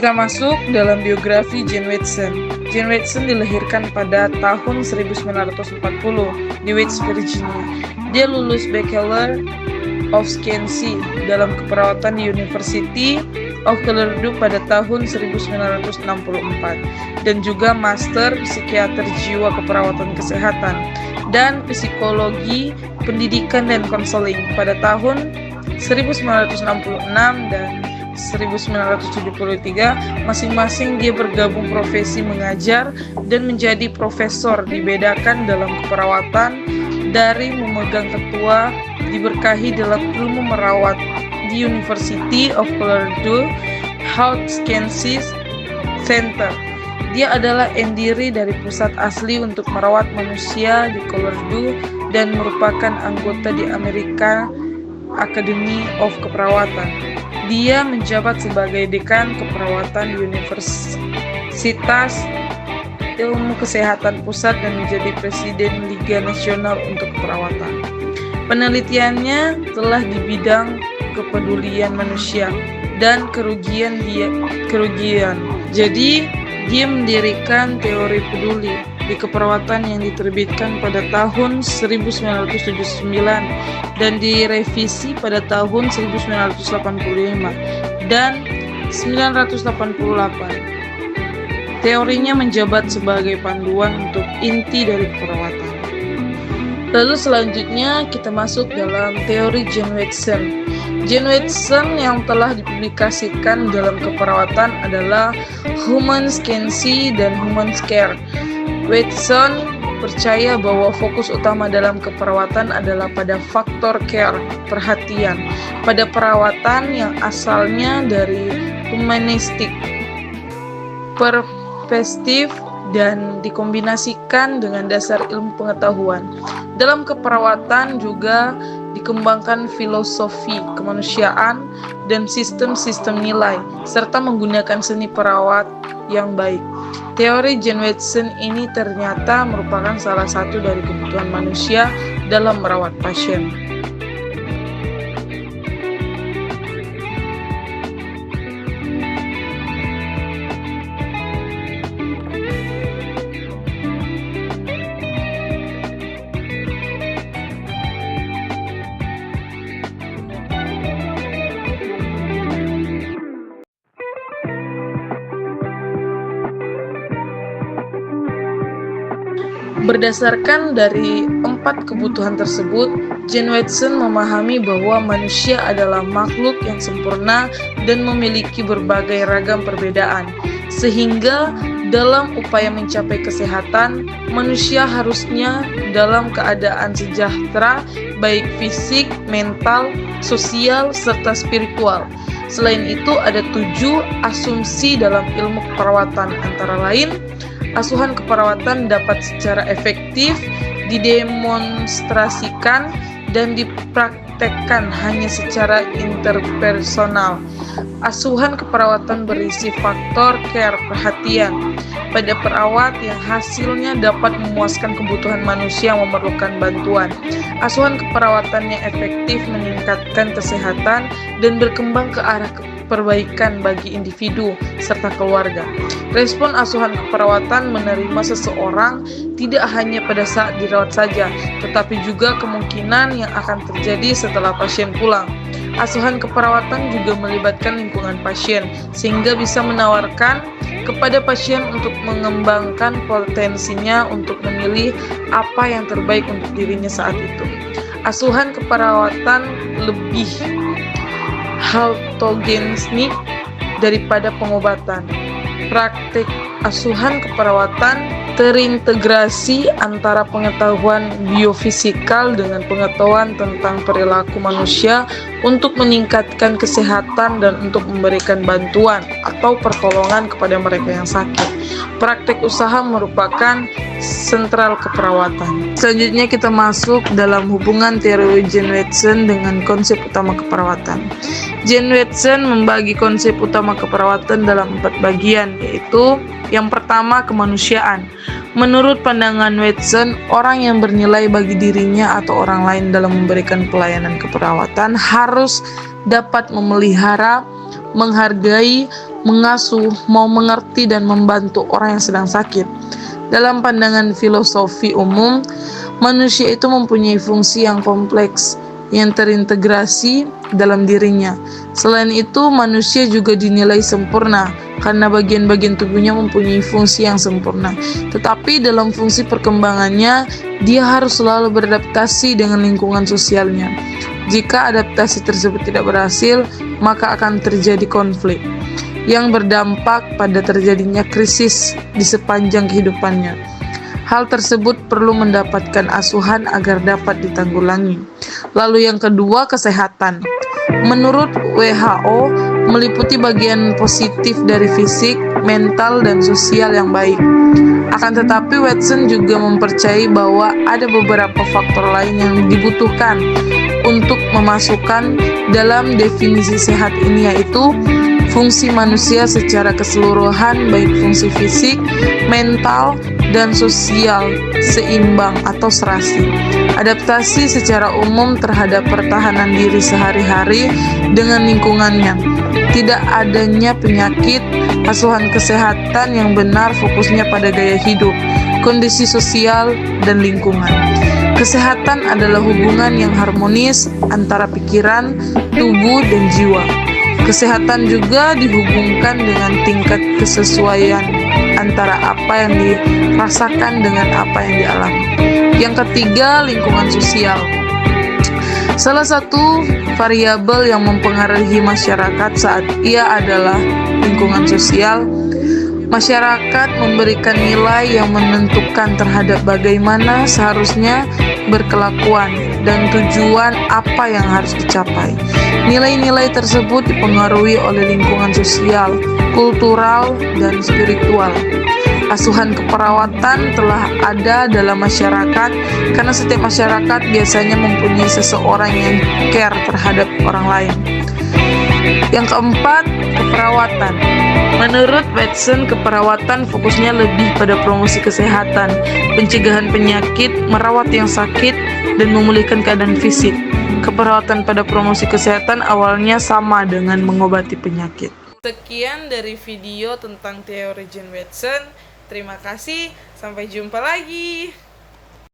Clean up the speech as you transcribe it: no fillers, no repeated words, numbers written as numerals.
Kita masuk dalam biografi Jane Watson. Jane Watson dilahirkan pada tahun 1940 di West Virginia. Dia lulus Bachelor of Science dalam keperawatan di University of Colorado pada tahun 1964 dan juga Master Psikiater Jiwa Keperawatan Kesehatan dan Psikologi Pendidikan dan Konseling pada tahun 1966 dan 1973. Masing-masing dia bergabung profesi mengajar dan menjadi profesor, dibedakan dalam keperawatan dari memegang ketua diberkahi dalam ilmu merawat di University of Colorado Health Sciences Center. Dia adalah pendiri dari pusat asli untuk merawat manusia di Colorado dan merupakan anggota di American Academy of Keperawatan. Dia menjabat sebagai dekan keperawatan Universitas Ilmu Kesehatan Pusat dan menjadi presiden Liga Nasional untuk Keperawatan. Penelitiannya telah di bidang kepedulian manusia dan kerugian. Jadi, dia mendirikan teori peduli di keperawatan yang diterbitkan pada tahun 1979 dan direvisi pada tahun 1985 dan 1988. Teorinya menjabat sebagai panduan untuk inti dari keperawatan. Lalu selanjutnya kita masuk dalam teori Jane Watson. Jane Watson yang telah dipublikasikan dalam keperawatan adalah Human Science dan Human Care. Watson percaya bahwa fokus utama dalam keperawatan adalah pada faktor care, perhatian, pada perawatan yang asalnya dari humanistik, perspektif, dan dikombinasikan dengan dasar ilmu pengetahuan. Dalam keperawatan juga dikembangkan filosofi kemanusiaan dan sistem-sistem nilai, serta menggunakan seni perawat yang baik. Teori Jane Watson ini ternyata merupakan salah satu dari kebutuhan manusia dalam merawat pasien. Berdasarkan dari 4 kebutuhan tersebut, Jane Watson memahami bahwa manusia adalah makhluk yang sempurna dan memiliki berbagai ragam perbedaan, sehingga dalam upaya mencapai kesehatan, manusia harusnya dalam keadaan sejahtera, baik fisik, mental, sosial, serta spiritual. Selain itu, ada 7 asumsi dalam ilmu keperawatan, antara lain, asuhan keperawatan dapat secara efektif didemonstrasikan dan dipraktekkan hanya secara interpersonal. Asuhan keperawatan berisi faktor care, perhatian pada perawat yang hasilnya dapat memuaskan kebutuhan manusia yang memerlukan bantuan. Asuhan keperawatan yang efektif meningkatkan kesehatan dan berkembang ke arah perbaikan bagi individu serta keluarga. Respon asuhan keperawatan menerima seseorang tidak hanya pada saat dirawat saja, tetapi juga kemungkinan yang akan terjadi setelah pasien pulang. Asuhan keperawatan juga melibatkan lingkungan pasien, sehingga bisa menawarkan kepada pasien untuk mengembangkan potensinya untuk memilih apa yang terbaik untuk dirinya saat itu. Asuhan keperawatan lebih haltogenik daripada pengobatan. Praktik asuhan keperawatan terintegrasi antara pengetahuan biofisikal dengan pengetahuan tentang perilaku manusia untuk meningkatkan kesehatan dan untuk memberikan bantuan atau pertolongan kepada mereka yang sakit. Praktik usaha merupakan sentral keperawatan. Selanjutnya kita masuk dalam hubungan teori Jane Watson dengan konsep utama keperawatan. Jane Watson membagi konsep utama keperawatan dalam 4 bagian, yaitu yang pertama, kemanusiaan. Menurut pandangan Watson, orang yang bernilai bagi dirinya atau orang lain dalam memberikan pelayanan keperawatan harus dapat memelihara, menghargai, mengasuh, mau mengerti dan membantu orang yang sedang sakit. Dalam pandangan filosofi umum, manusia itu mempunyai fungsi yang kompleks yang terintegrasi dalam dirinya. Selain itu, manusia juga dinilai sempurna karena bagian-bagian tubuhnya mempunyai fungsi yang sempurna. Tetapi dalam fungsi perkembangannya, dia harus selalu beradaptasi dengan lingkungan sosialnya. Jika adaptasi tersebut tidak berhasil, maka akan terjadi konflik yang berdampak pada terjadinya krisis di sepanjang kehidupannya. Hal tersebut perlu mendapatkan asuhan agar dapat ditanggulangi. Lalu yang kedua, kesehatan. Menurut WHO, meliputi bagian positif dari fisik, mental, dan sosial yang baik. Akan tetapi, Watson juga mempercayai bahwa ada beberapa faktor lain yang dibutuhkan untuk memasukkan dalam definisi sehat ini, yaitu fungsi manusia secara keseluruhan, baik fungsi fisik, mental, dan sosial seimbang atau serasi. Adaptasi secara umum terhadap pertahanan diri sehari-hari dengan lingkungannya. Tidak adanya penyakit, asuhan kesehatan yang benar fokusnya pada gaya hidup, kondisi sosial, dan lingkungan. Kesehatan adalah hubungan yang harmonis antara pikiran, tubuh, dan jiwa. Kesehatan juga dihubungkan dengan tingkat kesesuaian antara apa yang dirasakan dengan apa yang dialami. Yang ketiga, lingkungan sosial. Salah satu variabel yang mempengaruhi masyarakat saat ia adalah lingkungan sosial. Masyarakat memberikan nilai yang menentukan terhadap bagaimana seharusnya berkelakuan dan tujuan apa yang harus dicapai. Nilai-nilai tersebut dipengaruhi oleh lingkungan sosial, kultural, dan spiritual. Asuhan keperawatan telah ada dalam masyarakat karena setiap masyarakat biasanya mempunyai seseorang yang care terhadap orang lain. Yang keempat, keperawatan. Menurut Watson, keperawatan fokusnya lebih pada promosi kesehatan, pencegahan penyakit, merawat yang sakit, dan memulihkan keadaan fisik. Keperawatan pada promosi kesehatan awalnya sama dengan mengobati penyakit. Sekian dari video tentang teori Jane Watson. Terima kasih, sampai jumpa lagi.